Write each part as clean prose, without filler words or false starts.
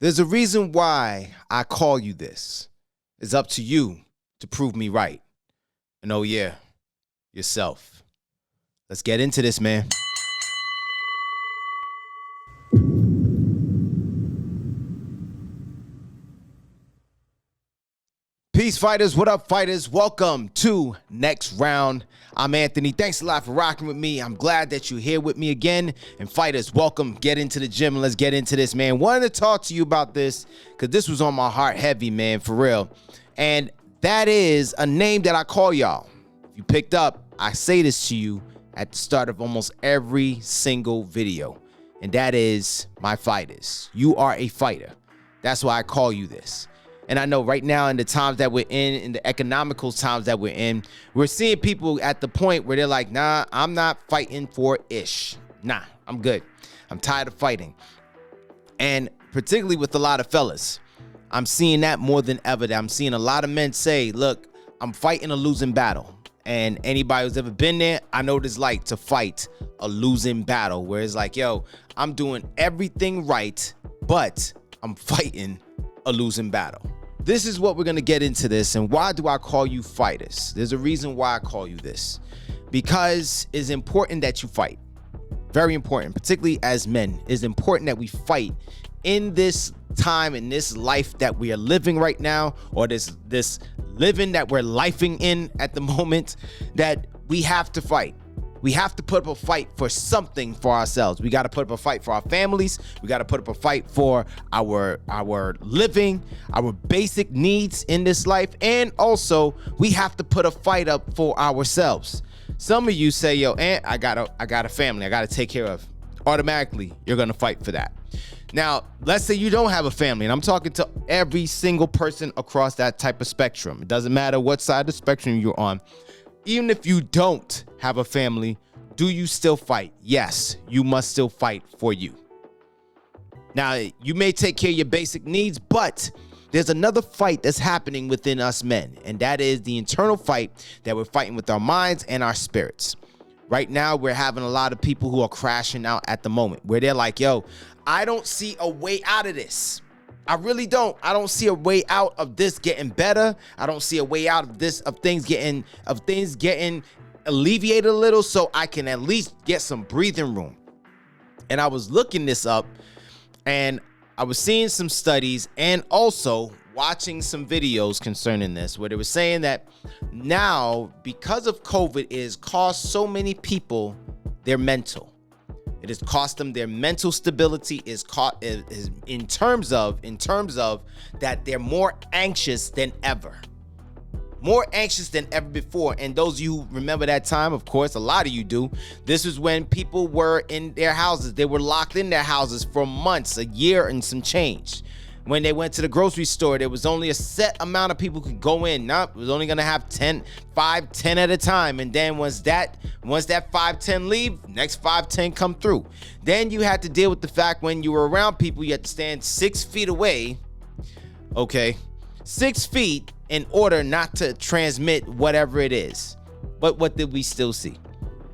There's a reason why I call you this. It's up to you to prove me right. And oh yeah, yourself. Let's get into this, man. Peace, fighters. What up, fighters? Welcome to Next Round. I'm Anthony. Thanks a lot for rocking with me. I'm glad that you're here with me again. And fighters, welcome. Get into the gym and let's get into this, man. Wanted to talk to you about this because this was on my heart heavy, man, for real. And that is a name that I call y'all. If you picked up, I say this to you at the start of almost every single video. And that is my fighters. You are a fighter. That's why I call you this. And I know right now in the times that we're in the economical times that we're in, we're seeing people at the point where they're like, nah, I'm not fighting for ish. Nah, I'm good. I'm tired of fighting. And particularly with a lot of fellas, I'm seeing that more than ever. I'm seeing a lot of men say, look, I'm fighting a losing battle. And anybody who's ever been there, I know what it's like to fight a losing battle where it's like, yo, I'm doing everything right, but I'm fighting a losing battle. This is what we're going to get into this. And why do I call you fighters? There's a reason why I call you this. Because it's important that you fight. Very important, particularly as men. It's important that we fight in this time, in this life that we are living right now, or this living that we're lifing in at the moment, that we have to fight. We have to put up a fight for something for ourselves. We got to put up a fight for our families. We got to put up a fight for our living, our basic needs in this life. And also, we have to put a fight up for ourselves. Some of you say, yo, Aunt, I got a family I got to take care of. Automatically, you're going to fight for that. Now, let's say you don't have a family, and I'm talking to every single person across that type of spectrum. It doesn't matter what side of the spectrum you're on. Even if you don't have a family, do you still fight? Yes, you must still fight for you. Now, you may take care of your basic needs, but there's another fight that's happening within us men, and that is the internal fight that we're fighting with our minds and our spirits. Right now, we're having a lot of people who are crashing out at the moment, where they're like, yo, I don't see a way out of this. I really don't. I don't see a way out of this getting better. I don't see a way out of this, of things getting alleviated a little, so I can at least get some breathing room. And I was looking this up, and I was seeing some studies and also watching some videos concerning this, where they were saying that now, because of COVID, it has cost so many people their mental. It has cost them their mental stability. Is in terms of that they're more anxious than ever before. And those of you who remember that time, of course, a lot of you do. This is when people were in their houses. They were locked in their houses for months, a year and some change. When they went to the grocery store, there was only a set amount of people who could go in. It was only gonna have 10 at a time. And then once that 5, 10 leave, next 5, 10 come through. Then you had to deal with the fact when you were around people, you had to stand 6 feet away. Okay, 6 feet in order not to transmit whatever it is. But what did we still see?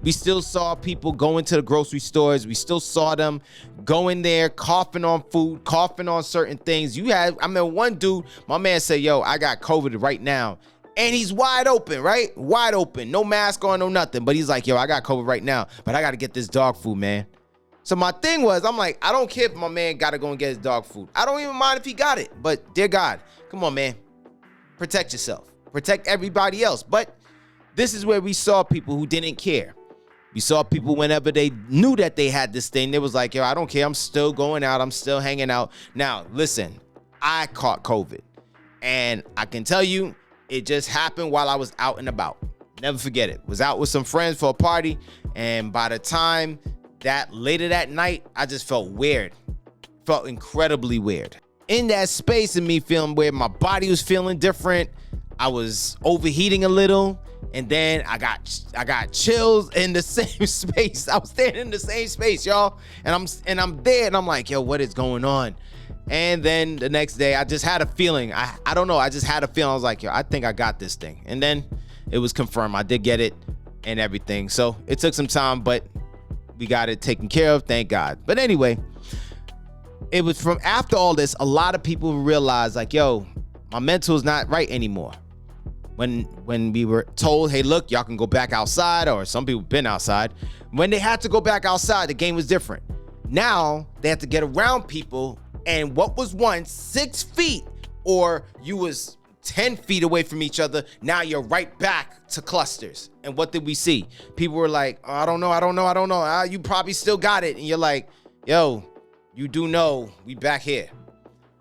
We still saw people going to the grocery stores. We still saw them going there, coughing on food, coughing on certain things. I remember one dude, my man said, yo, I got COVID right now. And he's wide open, right? Wide open. No mask on, no nothing. But he's like, yo, I got COVID right now, but I got to get this dog food, man. So my thing was, I'm like, I don't care if my man got to go and get his dog food. I don't even mind if he got it. But dear God, come on, man. Protect yourself. Protect everybody else. But this is where we saw people who didn't care. We saw people whenever they knew that they had this thing, they was like, yo, I don't care. I'm still going out. I'm still hanging out. Now, listen, I caught COVID. And I can tell you, it just happened while I was out and about. Never forget it. Was out with some friends for a party. And by the time later that night, I just felt weird. Felt incredibly weird. In that space of me feeling weird, my body was feeling different. I was overheating a little. And then I got chills in the same space. I was standing in the same space, y'all. And I'm there and I'm like, yo, what is going on? And then the next day I just had a feeling. I don't know. I just had a feeling. I was like, yo, I think I got this thing. And then it was confirmed. I did get it and everything. So it took some time, but we got it taken care of. Thank God. But anyway, it was from after all this, a lot of people realized like, yo, my mental is not right anymore. When we were told, hey, look, y'all can go back outside, or some people been outside. When they had to go back outside, the game was different. Now they have to get around people, and what was once 6 feet, or you was 10 feet away from each other, now you're right back to clusters. And what did we see? People were like, oh, I don't know. You probably still got it. And you're like, yo, you do know we back here.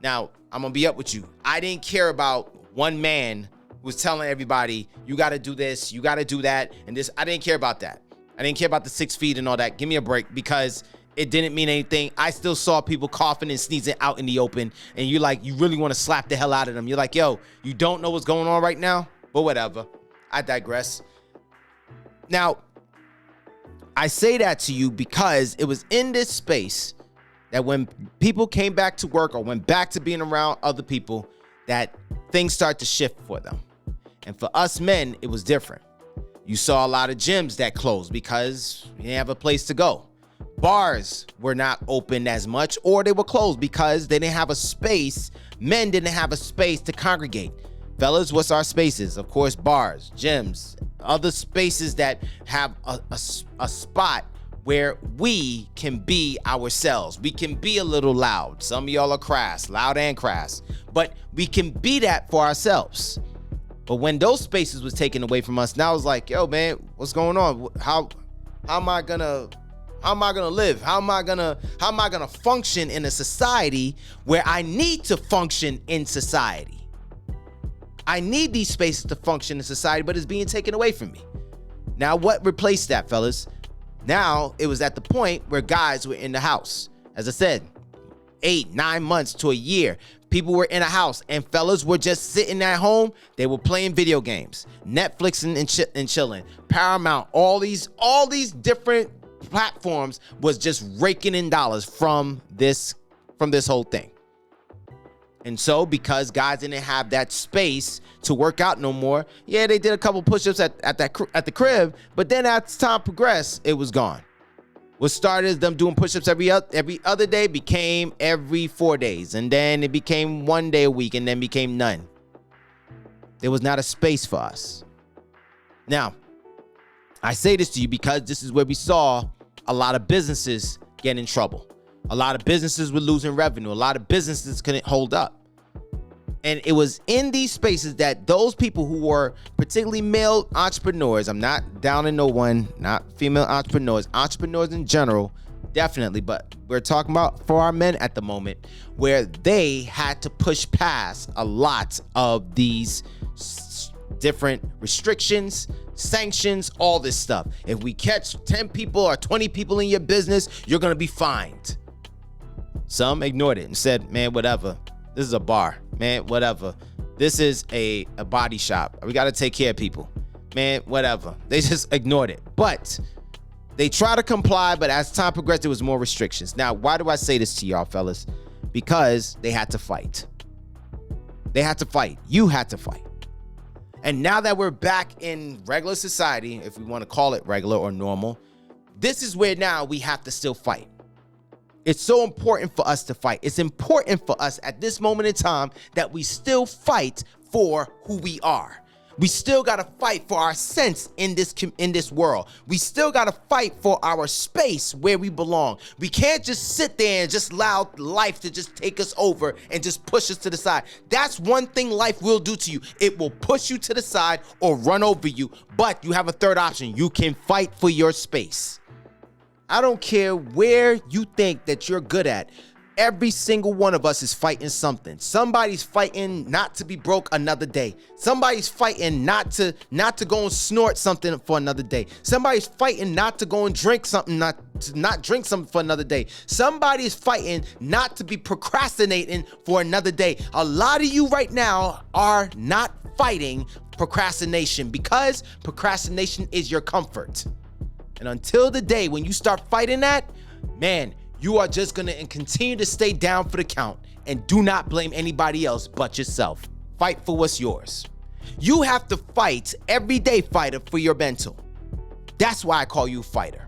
Now, I'm gonna be up with you. I didn't care about one man who was telling everybody, you gotta do this, you gotta do that, and this. I didn't care about that. I didn't care about the 6 feet and all that. Give me a break, because it didn't mean anything. I still saw people coughing and sneezing out in the open, and you're like, you really want to slap the hell out of them. You're like, yo, you don't know what's going on right now? But whatever. I digress. Now, I say that to you because it was in this space that when people came back to work or went back to being around other people, that things start to shift for them. And for us men, it was different. You saw a lot of gyms that closed because you didn't have a place to go. Bars were not open as much, or they were closed because they didn't have a space. Men didn't have a space to congregate. Fellas, what's our spaces? Of course, bars, gyms, other spaces that have a spot where we can be ourselves. We can be a little loud. Some of y'all are crass, loud and crass, but we can be that for ourselves. But when those spaces was taken away from us, now it's like, yo, man, what's going on? How am I gonna live? How am I gonna function in a society where I need to function in society? I need these spaces to function in society, but it's being taken away from me. Now, what replaced that, fellas? Now, it was at the point where guys were in the house. As I said, 8, 9 months to a year, people were in a house, and fellas were just sitting at home. They were playing video games, Netflixing and chilling. Paramount, all these different platforms was just raking in dollars from this whole thing. And so, because guys didn't have that space to work out no more, yeah, they did a couple push-ups at the crib, but then as time progressed, it was gone. What started as them doing push-ups every other day became every 4 days, and then it became 1 day a week, and then became none. There was not a space for us. Now, I say this to you because this is where we saw a lot of businesses get in trouble. A lot of businesses were losing revenue. A lot of businesses couldn't hold up. And it was in these spaces that those people who were particularly male entrepreneurs, I'm not down in no one, not female entrepreneurs in general, definitely, but we're talking about for our men at the moment, where they had to push past a lot of these different restrictions, sanctions, all this stuff. If we catch 10 people or 20 people in your business, you're going to be fined. Some ignored it and said, man, whatever. This is a bar. Man, whatever. This is a body shop. We got to take care of people. Man, whatever. They just ignored it. But they try to comply, but as time progressed, there was more restrictions. Now, why do I say this to y'all, fellas? Because they had to fight. They had to fight. You had to fight. And now that we're back in regular society, if we want to call it regular or normal, this is where now we have to still fight. It's so important for us to fight. It's important for us at this moment in time that we still fight for who we are. We still got to fight for our sense in this world. We still got to fight for our space where we belong. We can't just sit there and just allow life to just take us over and just push us to the side. That's one thing life will do to you. It will push you to the side or run over you. But you have a third option. You can fight for your space. I don't care where you think that you're good at. Every single one of us is fighting something. Somebody's fighting not to be broke another day. Somebody's fighting not to go and snort something for another day. Somebody's fighting not to go and drink something, not drink something for another day. Somebody's fighting not to be procrastinating for another day. A lot of you right now are not fighting procrastination because procrastination is your comfort. And until the day when you start fighting that, man, you are just going to continue to stay down for the count and do not blame anybody else but yourself. Fight for what's yours. You have to fight every day, fighter, for your mental. That's why I call you a fighter.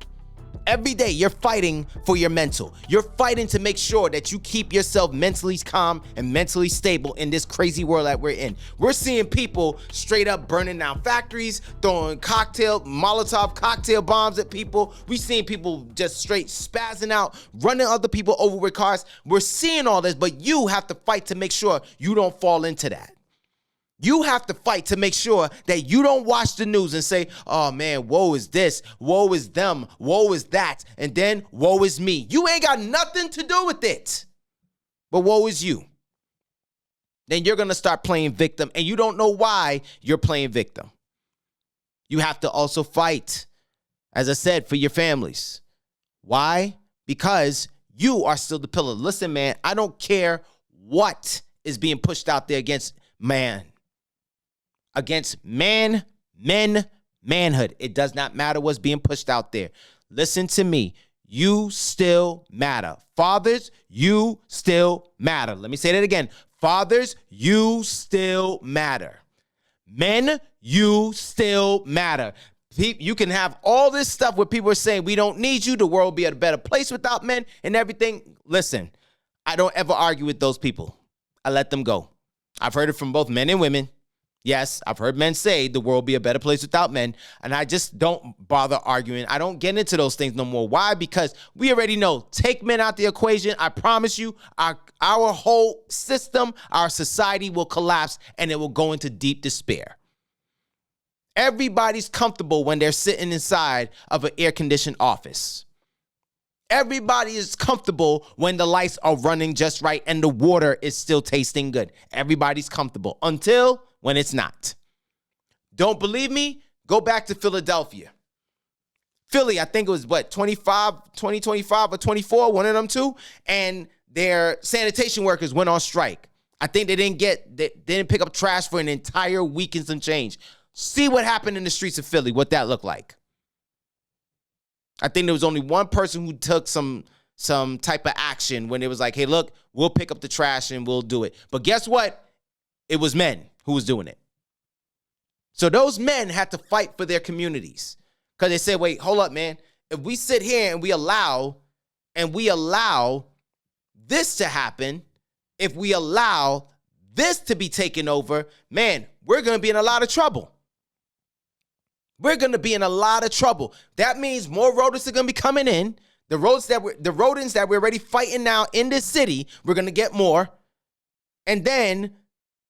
Every day you're fighting for your mental. You're fighting to make sure that you keep yourself mentally calm and mentally stable in this crazy world that we're in. We're seeing people straight up burning down factories, throwing Molotov cocktail bombs at people. We're seeing people just straight spazzing out, running other people over with cars. We're seeing all this, but you have to fight to make sure you don't fall into that. You have to fight to make sure that you don't watch the news and say, oh man, woe is this, woe is them, woe is that, and then woe is me. You ain't got nothing to do with it, but woe is you. Then you're going to start playing victim, and you don't know why you're playing victim. You have to also fight, as I said, for your families. Why? Because you are still the pillar. Listen, man, I don't care what is being pushed out there against man. Against man, men, manhood. It does not matter what's being pushed out there. Listen to me. You still matter. Fathers, you still matter. Let me say that again. Fathers, you still matter. Men, you still matter. You can have all this stuff where people are saying we don't need you. The world will be a better place without men and everything. Listen, I don't ever argue with those people. I let them go. I've heard it from both men and women. Yes, I've heard men say the world will be a better place without men, and I just don't bother arguing. I don't get into those things no more. Why? Because we already know, take men out the equation, I promise you, our whole system, our society will collapse, and it will go into deep despair. Everybody's comfortable when they're sitting inside of an air-conditioned office. Everybody is comfortable when the lights are running just right and the water is still tasting good. Everybody's comfortable until when it's not. Don't believe me? Go back to Philadelphia. Philly, I think it was 2025 or 24, one of them two, and their sanitation workers went on strike. I think they didn't pick up trash for an entire week and some change. See what happened in the streets of Philly, what that looked like. I think there was only one person who took some type of action when it was like, hey, look, we'll pick up the trash and we'll do it. But guess what? It was men who was doing it. So those men had to fight for their communities because they said, wait, hold up, man. If we sit here and we allow this to happen, if we allow this to be taken over, man, we're going to be in a lot of trouble. We're going to be in a lot of trouble. That means more rodents are going to be coming in. The rodents that we're already fighting now in this city, we're going to get more. And then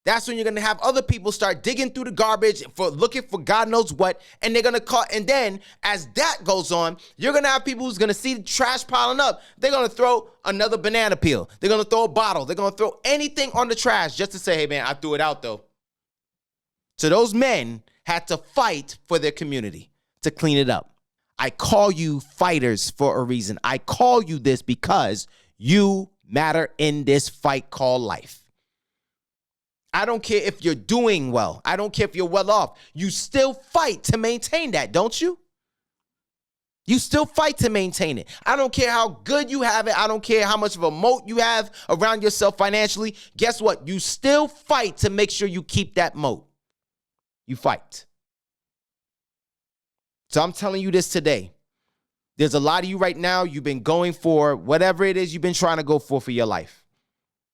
that's when you're going to have other people start digging through the garbage for looking for God knows what. And they're going to call. And then as that goes on, you're going to have people who's going to see the trash piling up. They're going to throw another banana peel. They're going to throw a bottle. They're going to throw anything on the trash just to say, hey, man, I threw it out, though. So those men had to fight for their community to clean it up. I call you fighters for a reason. I call you this because you matter in this fight called life. I don't care if you're doing well. I don't care if you're well off. You still fight to maintain that, don't you? You still fight to maintain it. I don't care how good you have it. I don't care how much of a moat you have around yourself financially. Guess what? You still fight to make sure you keep that moat. You fight. So I'm telling you this today. There's a lot of you right now, you've been going for whatever it is you've been trying to go for your life.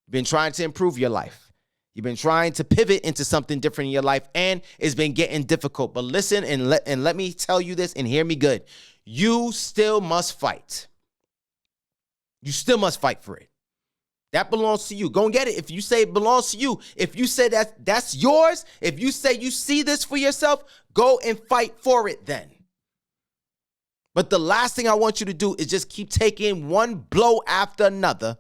You've been trying to improve your life. You've been trying to pivot into something different in your life, and it's been getting difficult. But listen and let me tell you this and hear me good. You still must fight. You still must fight for it. That belongs to you. Go and get it. If you say it belongs to you, if you say that's yours, if you say you see this for yourself, go and fight for it then. But the last thing I want you to do is just keep taking one blow after another,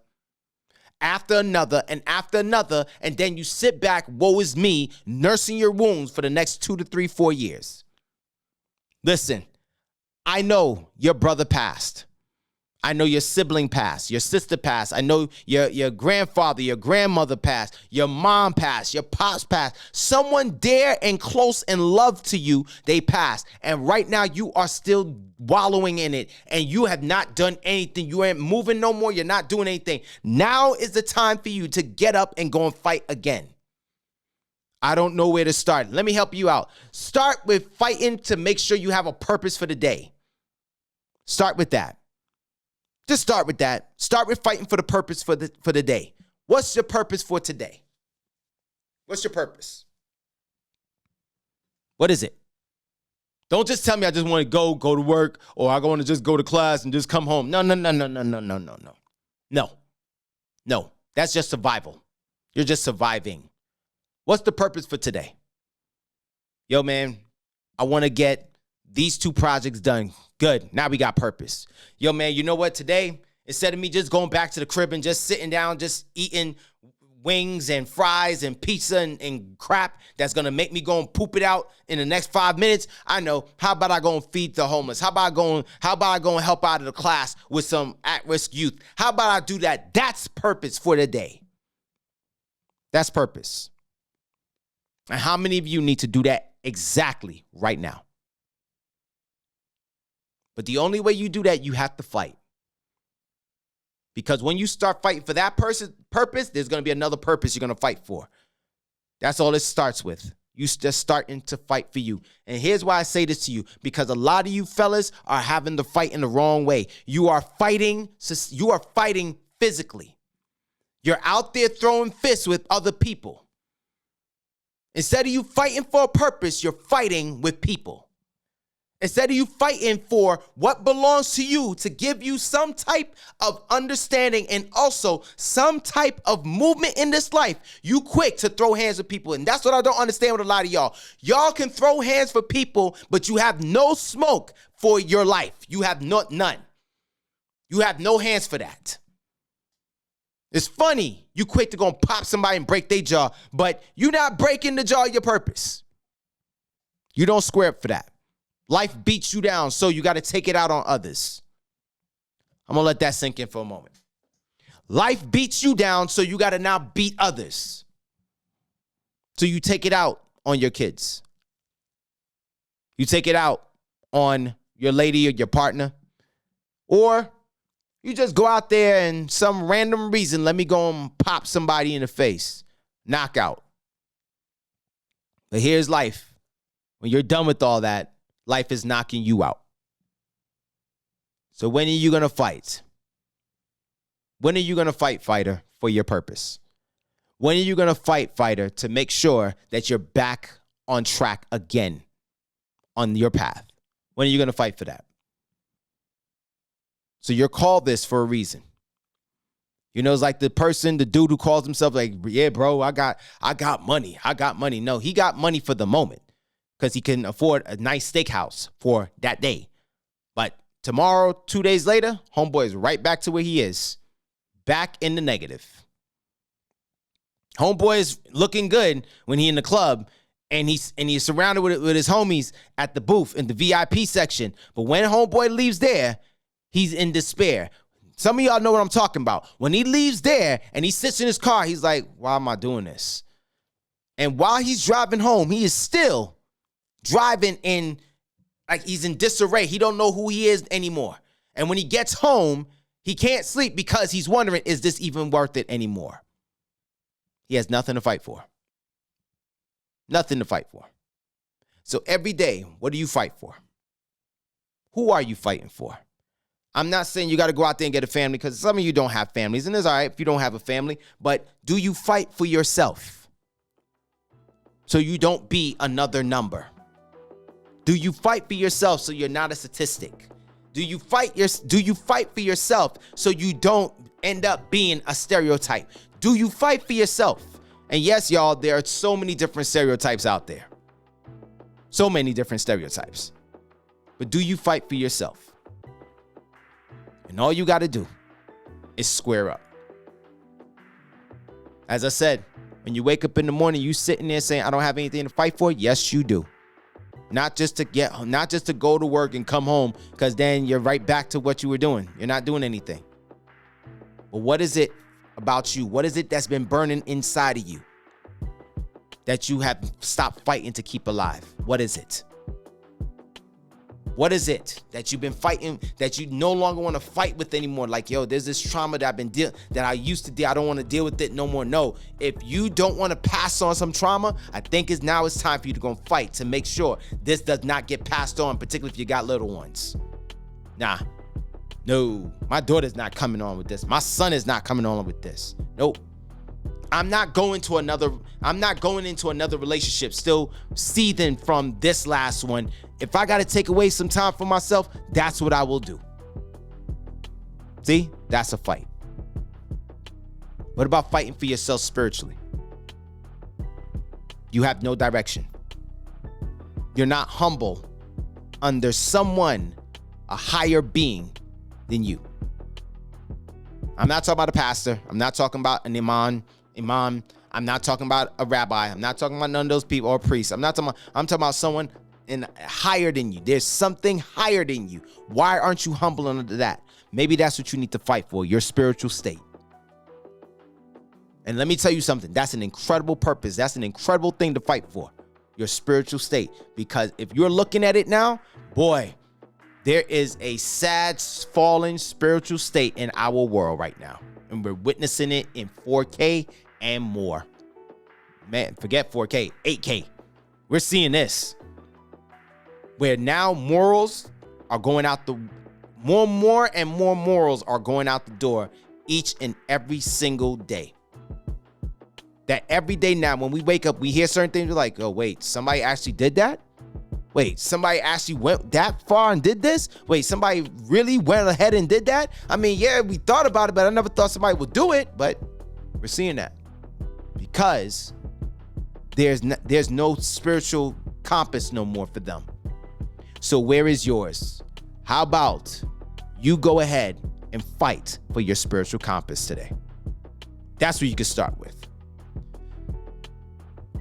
and then you sit back, woe is me, nursing your wounds for the next 2 to 3, 4 years. Listen, I know your brother passed. I know your sibling passed, your sister passed. I know your grandfather, your grandmother passed, your mom passed, your pops passed. Someone dear and close and loved to you, they passed. And right now you are still wallowing in it and you have not done anything. You ain't moving no more. You're not doing anything. Now is the time for you to get up and go and fight again. I don't know where to start. Let me help you out. Start with fighting to make sure you have a purpose for the day. Start with that. Just start with that. Start with fighting for the purpose for the day. What's your purpose for today? What's your purpose? What is it? Don't just tell me I just want to go to work, or I want to just go to class and just come home. No. No, that's just survival. You're just surviving. What's the purpose for today? Yo, man, I want to get these 2 projects done. Good. Now we got purpose. Yo, man, you know what? Today, instead of me just going back to the crib and just sitting down, just eating wings and fries and pizza and crap that's going to make me go and poop it out in the next 5 minutes, I know, how about I go and feed the homeless? How about I go and help out of the class with some at-risk youth? How about I do that? That's purpose for the day. That's purpose. And how many of you need to do that exactly right now? But the only way you do that, you have to fight. Because when you start fighting for that purpose, there's going to be another purpose you're going to fight for. That's all it starts with. You just starting to fight for you. And here's why I say this to you. Because a lot of you fellas are having the fight in the wrong way. You are fighting physically. You're out there throwing fists with other people. Instead of you fighting for a purpose, you're fighting with people. Instead of you fighting for what belongs to you to give you some type of understanding and also some type of movement in this life, you quick to throw hands with people. And that's what I don't understand with a lot of y'all. Y'all can throw hands for people, but you have no smoke for your life. You have none. You have no hands for that. It's funny. You quick to go and pop somebody and break their jaw, but you're not breaking the jaw of your purpose. You don't square up for that. Life beats you down, so you got to take it out on others. I'm going to let that sink in for a moment. Life beats you down, so you got to now beat others. So you take it out on your kids. You take it out on your lady or your partner. Or you just go out there and some random reason, let me go and pop somebody in the face. Knockout. But here's life. When you're done with all that, life is knocking you out. So when are you going to fight? When are you going to fight, fighter, for your purpose? When are you going to fight, fighter, to make sure that you're back on track again on your path? When are you going to fight for that? So you're called this for a reason. You know, it's like the dude who calls himself like, yeah, bro, I got money. I got money. No, he got money for the moment because he can afford a nice steakhouse for that day. But tomorrow, 2 days later, homeboy is right back to where he is, back in the negative. Homeboy is looking good when he in the club and he's surrounded with his homies at the booth in the VIP section. But when homeboy leaves there, he's in despair. Some of y'all know what I'm talking about. When he leaves there and he sits in his car, he's like, why am I doing this? And while he's driving home, he is still driving in, like he's in disarray. He don't know who he is anymore. And when he gets home, he can't sleep because he's wondering, is this even worth it anymore? He has nothing to fight for. Nothing to fight for. So every day, what do you fight for? Who are you fighting for? I'm not saying you got to go out there and get a family because some of you don't have families, and it's all right if you don't have a family, but do you fight for yourself so you don't be another number? Do you fight for yourself so you're not a statistic? Do you fight for yourself so you don't end up being a stereotype? Do you fight for yourself? And yes, y'all, there are so many different stereotypes out there. So many different stereotypes. But do you fight for yourself? And all you got to do is square up. As I said, when you wake up in the morning, you sitting there saying, I don't have anything to fight for. Yes, you do. Not just to go to work and come home, because then you're right back to what you were doing. You're not doing anything. But what is it about you? What is it that's been burning inside of you that you have stopped fighting to keep alive? What is it? What is it that you've been fighting that you no longer want to fight with anymore? Like, yo, there's this trauma that I used to deal. I don't want to deal with it no more. No, if you don't want to pass on some trauma, I think it's time for you to go and fight to make sure this does not get passed on, particularly if you got little ones. Nah, no, my daughter's not coming on with this. My son is not coming on with this. Nope. I'm not going into another relationship still seething from this last one. If I got to take away some time for myself, that's what I will do. See, that's a fight. What about fighting for yourself spiritually? You have no direction. You're not humble under someone, a higher being than you. I'm not talking about a pastor. I'm not talking about an imam. I'm not talking about a rabbi. I'm not talking about none of those people or priests. I'm talking about someone higher than you. There's something higher than you. Why aren't you humble under that? Maybe that's what you need to fight for, your spiritual state. And let me tell you something. That's an incredible purpose. That's an incredible thing to fight for, your spiritual state. Because if you're looking at it now, boy, there is a sad, fallen spiritual state in our world right now. And we're witnessing it in 4K and more. Man, forget 4K, 8K. We're seeing this. Where now morals are going out the more and more morals are going out the door each and every single day. That every day now, when we wake up, we hear certain things, we're like, oh, wait, somebody actually did that? Wait, somebody actually went that far and did this? Wait, somebody really went ahead and did that? I mean, yeah, we thought about it, but I never thought somebody would do it. But we're seeing that because there's no spiritual compass no more for them. So where is yours? How about you go ahead and fight for your spiritual compass today? That's what you can start with.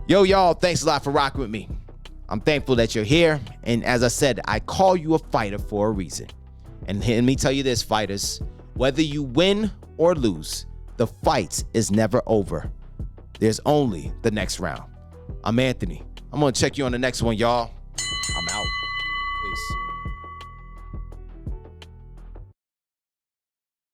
Yo, y'all, thanks a lot for rocking with me. I'm thankful that you're here. And as I said, I call you a fighter for a reason. And let me tell you this, fighters, whether you win or lose, the fight is never over. There's only the next round. I'm Anthony. I'm going to check you on the next one, y'all.